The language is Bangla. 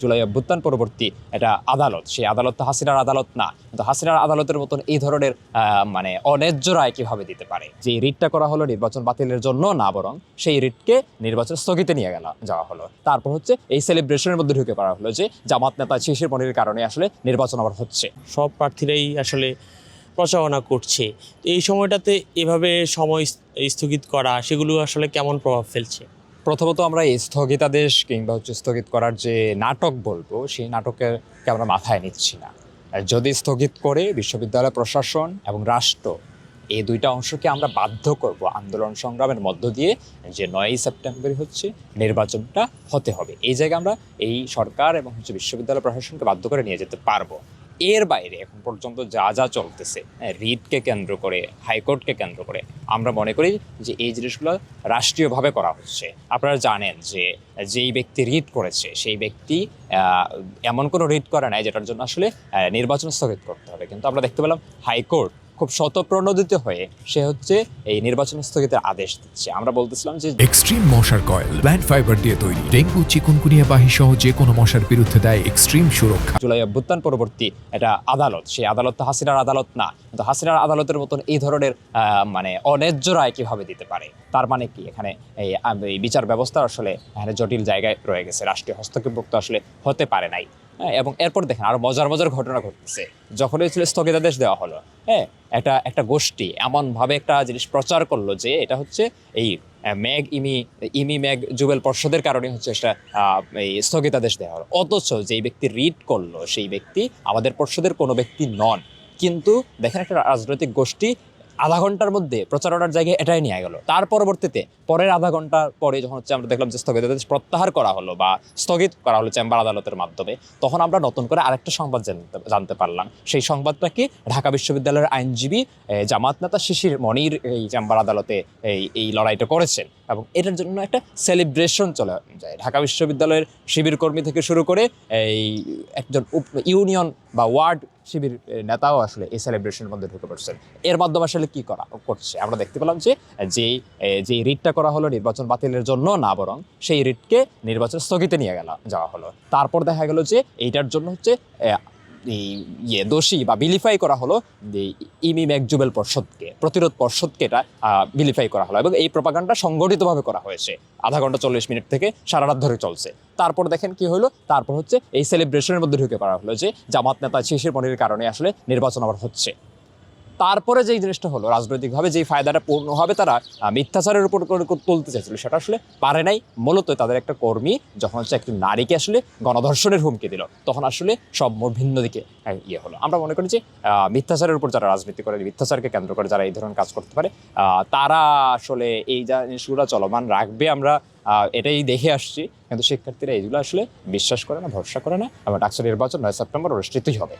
জুলাই অভ্যুত্থান পরবর্তী একটা আদালত, সেই আদালত তো হাসিনার আদালত না, কিন্তু হাসিনার আদালতের মতন এই ধরনের অন্যায্য রায় কিভাবে দিতে পারে? যে রিটটা করা হলো নির্বাচন বাতিলের জন্য না, বরং সেই রিটকে নির্বাচন স্থগিতে নিয়ে যাওয়া হলো। তারপর হচ্ছে এই সেলিব্রেশনের মধ্যে ঢুকে পড়া হলো যে জামাত নেতা শিশির মনির কারণে আসলে নির্বাচন আবার হচ্ছে। সব প্রার্থীরাই আসলে প্রচারণা করছে, এই সময়টাতে এভাবে সময় স্থগিত করা সেগুলো আসলে কেমন প্রভাব ফেলছে? প্রথমত আমরা এই স্থগিতাদেশ কিংবা স্থগিত করার যে নাটক বলবো, সেই নাটকের আমরা মাথায় নিচ্ছি না। যদি স্থগিত করে বিশ্ববিদ্যালয় প্রশাসন এবং রাষ্ট্র এই দুইটা অংশকে আমরা বাধ্য করব আন্দোলন সংগ্রামের মধ্য দিয়ে যে 9ই সেপ্টেম্বর হচ্ছে নির্বাচনটা হতে হবে, এই জায়গায় আমরা এই সরকার এবং বিশ্ববিদ্যালয় প্রশাসনকে বাধ্য করে নিয়ে যেতে পারবো। এর বাইরে এখন পর্যন্ত যা যা চলতেছে, রিটকে কেন্দ্র করে, হাইকোর্টকে কেন্দ্র করে, আমরা মনে করি যে এই জিনিসগুলো রাষ্ট্রীয়ভাবে করা হচ্ছে। আপনারা জানেন যে যেই ব্যক্তি রিট করেছে সেই ব্যক্তি এমন কোনো রিট করে নাই যেটার জন্য আসলে নির্বাচন স্থগিত করতে হবে, কিন্তু আমরা দেখতে পেলাম হাইকোর্ট খুব শতপ্রণোদিত হয়ে সে হচ্ছে এই নির্বাচন স্থগিতের আদেশ দিচ্ছে। আমরা বলতেছিলাম যে এক্সট্রিম মশার কয়েল প্ল্যান্ট ফাইবার দিয়ে তৈরি, ডেঙ্গু চিকুনগুনিয়া বাহি সহ যে কোনো মশার বিরুদ্ধে দেয় এক্সট্রিম সুরক্ষা। জুলাই অভ্যুত্থান পরবর্তী একটা আদালত, সেই আদালত তো হাসিনার আদালত না, কিন্তু হাসিনার আদালতের মতন এই ধরনের অন্যায্য রায় কিভাবে দিতে পারে? তার মানে কি এখানে এই বিচার ব্যবস্থা আসলে এখানে জটিল জায়গায় রয়ে গেছে, রাষ্ট্রীয় হস্তক্ষেপ তো আসলে হতে পারে নাই। এবং এরপর দেখেন আরো মজার মজার ঘটনা ঘটতেছে। যখন হয়েছিল স্থগিতাদেশ দেওয়া হলো, একটা গোষ্ঠী এমনভাবে একটা জিনিস প্রচার করলো যে এটা হচ্ছে এই ম্যাগ জুবেল পর্ষদের কারণে হচ্ছে একটা এই স্থগিতাদেশ দেওয়া হলো। অথচ যেই ব্যক্তি রিট করলো সেই ব্যক্তি আমাদের পর্ষদের কোনো ব্যক্তি নন, কিন্তু দেখেন একটা রাজনৈতিক গোষ্ঠী আধা ঘন্টার মধ্যে প্রচারণার জায়গায় এটাই নিয়ে গেল। তার পরবর্তীতে পরের আধা ঘন্টা পরে যখন হচ্ছে আমরা দেখলাম যে স্থগিতাদেশ প্রত্যাহার করা হলো বা স্থগিত করা হলো চেম্বার আদালতের মাধ্যমে, তখন আমরা নতুন করে আরেকটা সংবাদ জানতে পারলাম। সেই সংবাদটা কি, ঢাকা বিশ্ববিদ্যালয়ের আইনজীবী জামাত নেতা শিশির মনির এই চেম্বার আদালতে এই লড়াইটা করেছেন এবং এটার জন্য একটা সেলিব্রেশন চলে যায়। ঢাকা বিশ্ববিদ্যালয়ের শিবির কর্মী থেকে শুরু করে এই একজন ইউনিয়ন বা ওয়ার্ড শিবির নেতাও আসলে এই সেলিব্রেশনের মধ্যে ঢুকে পড়ছেন। এর মাধ্যমে আসলে কি করছে আমরা দেখতে পেলাম যে যেই রিটটা করা হলো নির্বাচন বাতিলের জন্য না, বরং সেই রিটকে নির্বাচন স্থগিতে নিয়ে যাওয়া হলো। তারপর দেখা গেল যে এইটার জন্য হচ্ছে দোষী বা বিলিফাই করা হলো ম্যাগ জুবেল পর্ষদকে, প্রতিরোধ পর্ষদকে এটা বিলিফাই করা হলো এবং এই প্রপাগান্ডা সংগঠিতভাবে করা হয়েছে। আধা ঘন্টা 40 মিনিট থেকে সারা রাত ধরে চলছে। তারপর দেখেন কি হলো, তারপর হচ্ছে এই সেলিব্রেশনের মধ্যে ঢুকে পড়া হলো যে জামাত নেতা শিশির মনির কারণে আসলে নির্বাচন আবার হচ্ছে। তারপরে যেই জিনিসটা হলো, রাজনৈতিকভাবে যেই ফায়দাটা পূর্ণ হবে তারা মিথ্যাচারের উপর তুলতে চাইছিল, সেটা আসলে পারে নাই। মূলত তাদের একটা কর্মী যখন হচ্ছে একটি নারীকে আসলে গণধর্ষণের হুমকি দিল, তখন আসলে সব ভিন্ন দিকে হলো। আমরা মনে করি যে মিথ্যাচারের উপর যারা রাজনীতি করে, মিথ্যাচারকে কেন্দ্র করে যারা এই ধরনের কাজ করতে পারে, তারা আসলে এই জিনিসগুলো চলমান রাখবে। আমরা এটাই দেখে আসছি, কিন্তু শিক্ষার্থীরা এইগুলো আসলে বিশ্বাস করে না, ভরসা করে না এবং ডাকসু নির্বাচন 9 সেপ্টেম্বর অনুষ্ঠিতই হবে।